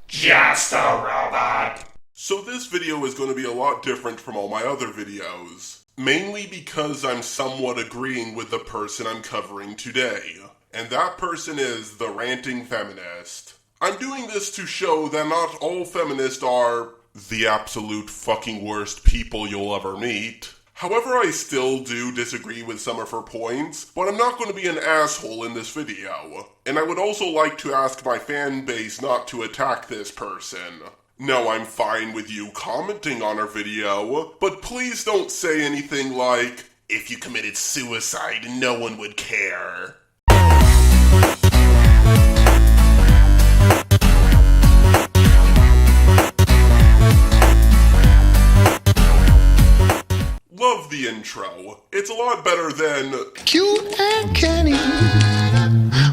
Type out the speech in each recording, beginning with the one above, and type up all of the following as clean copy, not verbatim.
Just a robot. So this video is going to be a lot different from all my other videos. Mainly because I'm somewhat agreeing with the person I'm covering today. And that person is the Ranting Feminist. I'm doing this to show that not all feminists are the absolute fucking worst people you'll ever meet. However, I still do disagree with some of her points, but I'm not going to be an asshole in this video. And I would also like to ask my fan base not to attack this person. No, I'm fine with you commenting on our video, but please don't say anything like, if you committed suicide, no one would care. Love the intro. It's a lot better than Cute and canny.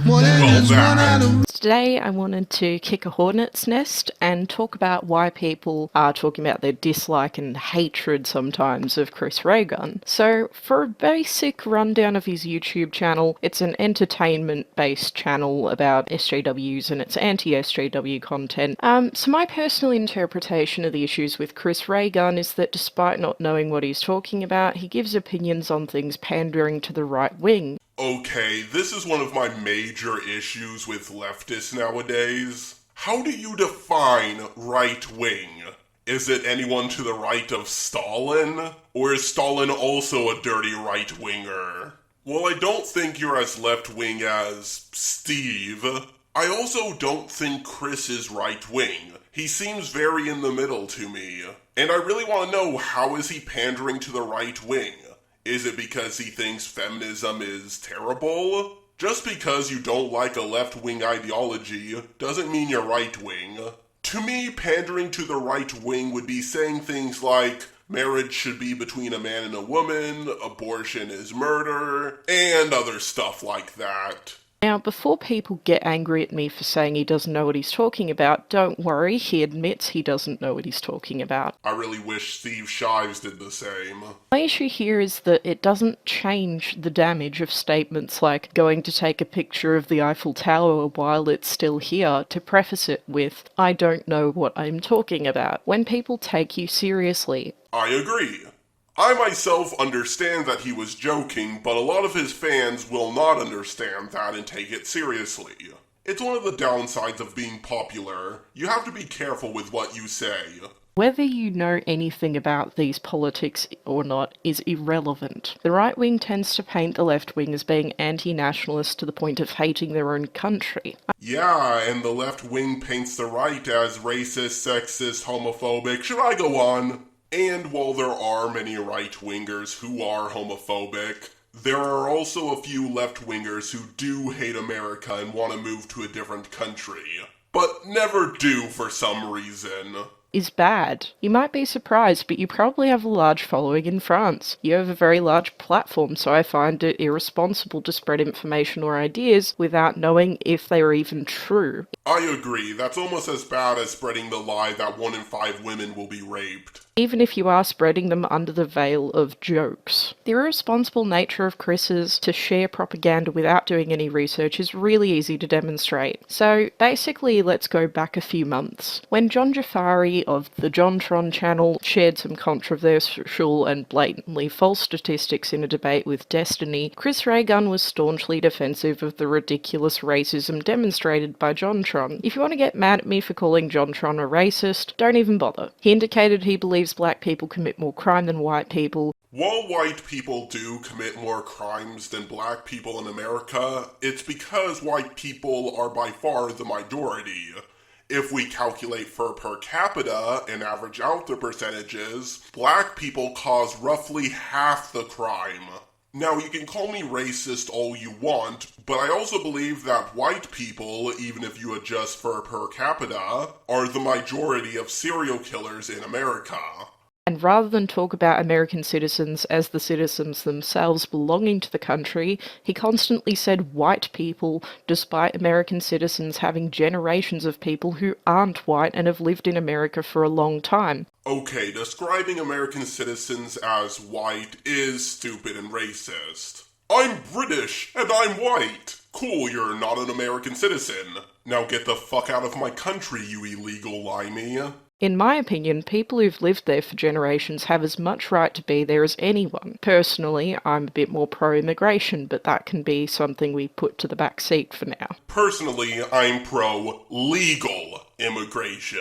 More than just one out of Today I wanted to kick a hornet's nest and talk about why people are talking about their dislike and hatred sometimes of Chris Ray-Gun. So for a basic rundown of his YouTube channel, it's an entertainment-based channel about SJWs and it's anti-SJW content. So my personal interpretation of the issues with Chris Ray-Gun is that despite not knowing what he's talking about, he gives opinions on things pandering to the right wing. okay, this is one of my major issues with leftists nowadays. How do you define right-wing? Is it anyone to the right of Stalin? Or is Stalin also a dirty right-winger? Well, I don't think you're as left-wing as Steve. I also don't think Chris is right-wing. He seems very in the middle to me. And I really want to know, how is he pandering to the right wing? Is it because he thinks feminism is terrible? Just because you don't like a left-wing ideology doesn't mean you're right-wing. To me, pandering to the right wing would be saying things like, marriage should be between a man and a woman, abortion is murder, and other stuff like that. Now, before people get angry at me for saying he doesn't know what he's talking about, don't worry, he admits he doesn't know what he's talking about. I really wish Steve Shives did the same. My issue here is that it doesn't change the damage of statements like going to take a picture of the Eiffel Tower while it's still here to preface it with, I don't know what I'm talking about, when people take you seriously. I agree. I myself understand that he was joking, but a lot of his fans will not understand that and take it seriously. It's one of the downsides of being popular. You have to be careful with what you say. Whether you know anything about these politics or not is irrelevant. The right wing tends to paint the left wing as being anti-nationalist to the point of hating their own country. Yeah, and the left wing paints the right as racist, sexist, homophobic. Should I go on? And while there are many right-wingers who are homophobic, there are also a few left-wingers who do hate America and want to move to a different country. But never do for some reason. Is bad. You might be surprised, but you probably have a large following in France. You have a very large platform, so I find it irresponsible to spread information or ideas without knowing if they are even true. I agree, that's almost as bad as spreading the lie that 1 in 5 women will be raped. Even if you are spreading them under the veil of jokes. The irresponsible nature of Chris's to share propaganda without doing any research is really easy to demonstrate. So basically, let's go back a few months. When John Jafari of the JonTron channel shared some controversial and blatantly false statistics in a debate with Destiny, Chris Ray-Gun was staunchly defensive of the ridiculous racism demonstrated by JonTron. If you want to get mad at me for calling JonTron a racist, don't even bother. He indicated he believes black people commit more crime than white people. While white people do commit more crimes than black people in America, it's because white people are by far the majority. If we calculate for per capita and average out the percentages, black people cause roughly half the crime. Now, you can call me racist all you want, but I also believe that white people, even if you adjust for per capita, are the majority of serial killers in America. And rather than talk about American citizens as the citizens themselves belonging to the country, he constantly said white people, despite American citizens having generations of people who aren't white and have lived in America for a long time. Okay, describing American citizens as white is stupid and racist. I'm British, and I'm white. Cool, you're not an American citizen. Now get the fuck out of my country, you illegal limey. In my opinion, people who've lived there for generations have as much right to be there as anyone. Personally, I'm a bit more pro-immigration, but that can be something we put to the back seat for now. Personally, I'm pro-legal immigration.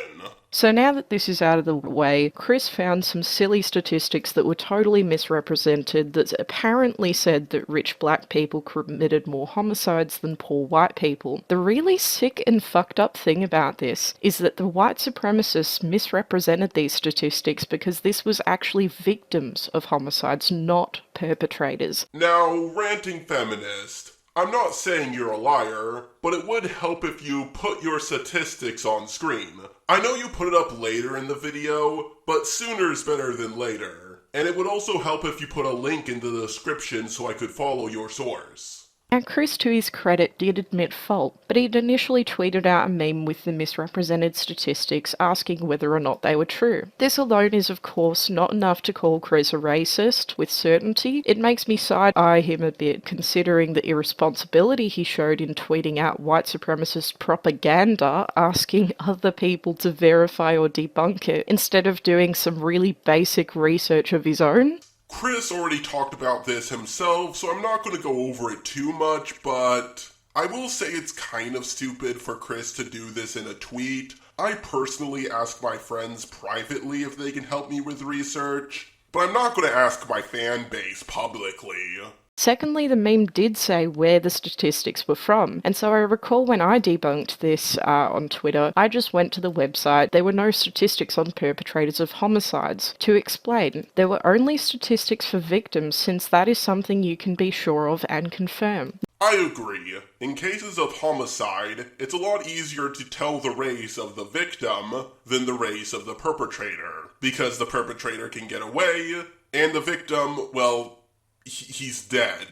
So now that this is out of the way, Chris found some silly statistics that were totally misrepresented that apparently said that rich black people committed more homicides than poor white people. The really sick and fucked up thing about this is that the white supremacists misrepresented these statistics because this was actually victims of homicides, not perpetrators. Now, Ranting Feminist, I'm not saying you're a liar, but it would help if you put your statistics on screen. I know you put it up later in the video, but sooner's better than later. And it would also help if you put a link in the description so I could follow your source. Now, Chris, to his credit, did admit fault, but he'd initially tweeted out a meme with the misrepresented statistics asking whether or not they were true. This alone is, of course, not enough to call Chris a racist with certainty. It makes me side-eye him a bit, considering the irresponsibility he showed in tweeting out white supremacist propaganda, asking other people to verify or debunk it, instead of doing some really basic research of his own. Chris already talked about this himself, so I'm not going to go over it too much, but I will say it's kind of stupid for Chris to do this in a tweet. I personally ask my friends privately if they can help me with research, but I'm not going to ask my fan base publicly. Secondly, the meme did say where the statistics were from, and so I recall when I debunked this on Twitter, I just went to the website. There were no statistics on perpetrators of homicides. To explain, there were only statistics for victims, since that is something you can be sure of and confirm. I agree. In cases of homicide, it's a lot easier to tell the race of the victim than the race of the perpetrator, because the perpetrator can get away, and the victim, well, he's dead.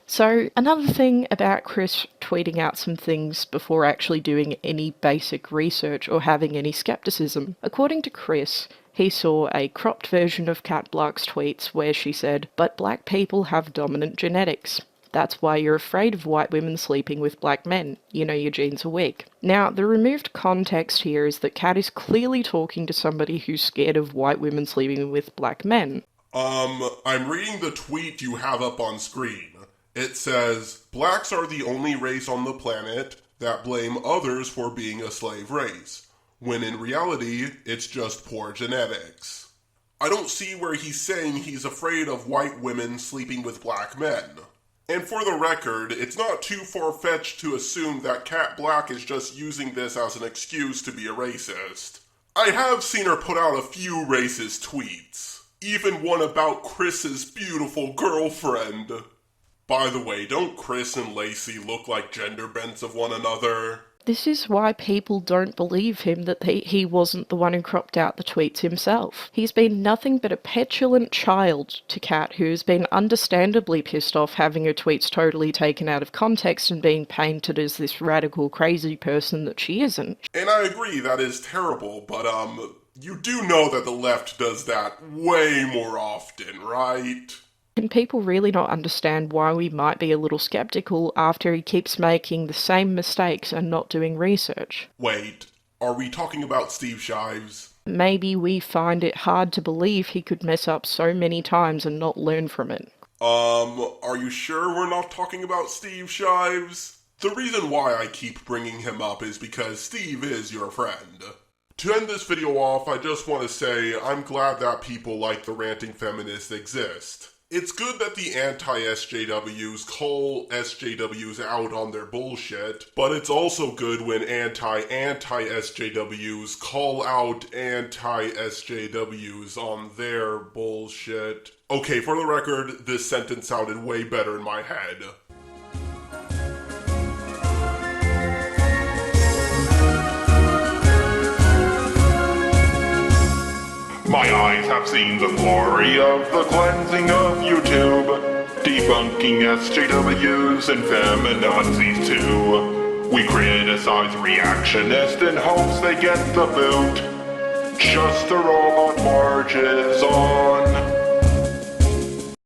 So, another thing about Chris tweeting out some things before actually doing any basic research or having any skepticism. According to Chris, he saw a cropped version of Kat Blaque's tweets where she said, "But black people have dominant genetics. That's why you're afraid of white women sleeping with black men. You know your genes are weak." Now, the removed context here is that Kat is clearly talking to somebody who's scared of white women sleeping with black men. I'm reading the tweet you have up on screen. It says, "Blacks are the only race on the planet that blame others for being a slave race, when in reality, it's just poor genetics." I don't see where he's saying he's afraid of white women sleeping with black men. And for the record, it's not too far-fetched to assume that Kat Blaque is just using this as an excuse to be a racist. I have seen her put out a few racist tweets. Even one about Chris's beautiful girlfriend. By the way, don't Chris and Lacey look like gender bents of one another? This is why people don't believe him that he wasn't the one who cropped out the tweets himself. He's been nothing but a petulant child to Kat, who's been understandably pissed off having her tweets totally taken out of context and being painted as this radical, crazy person that she isn't. And I agree, that is terrible, but you do know that the left does that way more often, right? Can people really not understand why we might be a little skeptical after he keeps making the same mistakes and not doing research? Wait, are we talking about Steve Shives? Maybe we find it hard to believe he could mess up so many times and not learn from it. Are you sure we're not talking about Steve Shives? The reason why I keep bringing him up is because Steve is your friend. To end this video off, I just want to say I'm glad that people like the Ranting Feminist exist. It's good that the anti-SJWs call SJWs out on their bullshit, but it's also good when anti-SJWs call out anti-SJWs on their bullshit. Okay, for the record, this sentence sounded way better in my head. My eyes have seen the glory of the cleansing of YouTube, debunking SJWs and feminazis too. We criticize reactionists in hopes they get the boot. Just a robot marches on